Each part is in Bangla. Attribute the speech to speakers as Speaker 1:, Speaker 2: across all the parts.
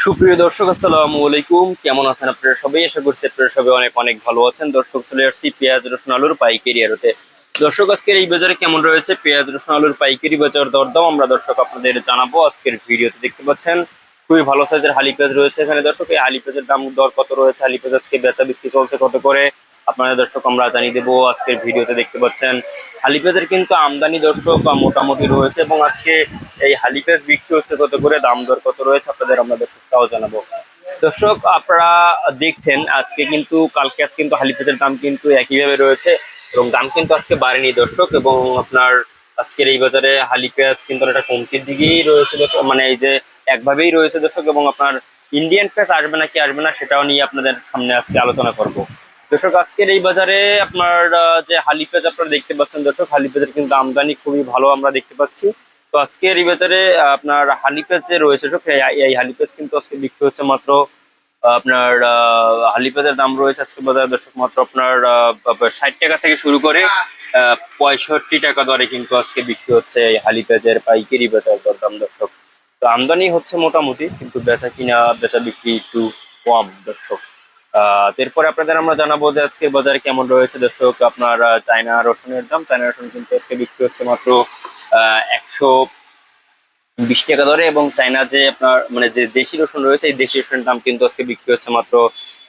Speaker 1: সুপ্রিয় দর্শক, আসসালামু আলাইকুম। কেমন আছেন আপনারা সবাই? আশা করছি আপনারা সবাই অনেক অনেক ভালো আছেন। দর্শক, চলে আসছি পেঁয়াজ রসুন আলুর পাইকারি আড়তে। দর্শক, আজকের এই বাজারে কেমন রয়েছে পেঁয়াজ রসুন আলুর পাইকারি বাজার দরদাম আমরা দর্শক আপনাদের জানাবো। আজকের ভিডিওতে দেখতে পাচ্ছেন খুবই ভালো সাইজের হালি পেঁয়াজ রয়েছে এখানে। দর্শক, এই হালি পেঁয়াজের দাম দর কত রয়েছে, হালি পেঁয়াজ আজকে বেচা বিক্রি চলছে কত করে, আপনারা দর্শক আমরা জানিয়ে দেবো আজকের ভিডিওতে। দেখতে পাচ্ছেন হালি পেঁয়াজের কিন্তু আমদানি দর্শক মোটামুটি রয়েছে, এবং আজকে এই হালি পেঁয়াজ বিক্রি হচ্ছে কত করে, দাম দর কত রয়েছে আপনাদের আমরা দর্শকটাও জানাবো। দর্শক, আপনারা দেখছেন আজকে কিন্তু আজকে কিন্তু হালি পেঁয়াজের দাম কিন্তু একইভাবে রয়েছে, এবং দাম কিন্তু আজকে বাড়েনি দর্শক। এবং আপনার আজকের এই বাজারে হালি পেঁয়াজ কিন্তু একটা কমতির দিকেই রয়েছে দর্শক, মানে এই যে একভাবেই রয়েছে দর্শক। এবং আপনার ইন্ডিয়ান পেঁয়াজ আসবে নাকি আসবে না সেটাও নিয়ে আপনাদের সামনে আজকে আলোচনা করব। দর্শক, আজকের এই বাজারে আপনার যে হালি পেঁয়াজ আপনারা দেখতে পাচ্ছেন দর্শক, হালি পেঁয়াজের কিন্তু আমদানি খুবই ভালো আমরা দেখতে পাচ্ছি। তো আজকের এই বাজারে আপনার হালি পেঁয়াজ যে রয়েছে দর্শক, এই হালি পেঁয়াজ কিন্তু আজকে বিক্রি হচ্ছে মাত্র আপনার হালি পেঁয়াজের দাম রয়েছে আজকে বাজারে দর্শক মাত্র আপনার 60 টাকা থেকে শুরু করে 65 টাকা দরে কিন্তু আজকে বিক্রি হচ্ছে এই হালি পেঁয়াজের পাইকারি বাজার দরদাম দর্শক। তো আমদানি হচ্ছে মোটামুটি, কিন্তু বেচা বিক্রি একটু কম দর্শক। এরপরে আপনাদের আমরা জানাবো যে আজকের বাজারে কেমন রয়েছে দর্শক। আপনার চায়না রসুনের দাম, চায়না রসুন কিন্তু আজকে বিক্রি হচ্ছে মাত্র 120 টাকা দরে, এবং চায়না যে আপনার মানে যে দেশি রসুন রয়েছে এই দেশি রসুনের দাম কিন্তু আজকে বিক্রি হচ্ছে মাত্র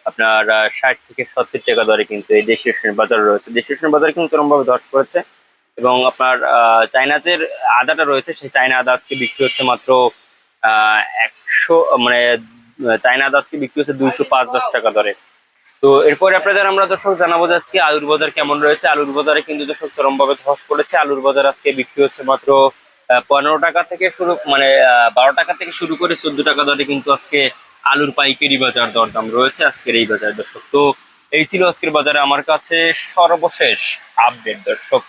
Speaker 1: আপনার 60 থেকে 70 টাকা দরে। কিন্তু এই দেশি রসুনের বাজার রয়েছে, দেশি রসুনের বাজার কিন্তু চরমভাবে ধস করেছে। এবং আপনার চায়না যে আদাটা রয়েছে সেই চায়না আদা আজকে বিক্রি হচ্ছে মাত্র 100, মানে চায়না আদা আজকে বিক্রি হচ্ছে 205-10 টাকা দরে। তো এরপরে আপনাদের আমরা দর্শক জানাবো যে আজকে আলুর বাজার কেমন রয়েছে। আলুর বাজারে কিন্তু দর্শক চরমভাবে ধস পড়েছে। আলুর বাজার আজকে বিক্রি হচ্ছে মাত্র 15 টাকা থেকে শুরু, মানে 12 টাকা থেকে শুরু করে 14 টাকা দরে কিন্তু আজকে আলুর পাইকারি বাজার দরদাম রয়েছে আজকের এই বাজার দর্শক। তো এই ছিল আজকের বাজারে আমার কাছে সর্বশেষ আপডেট দর্শক।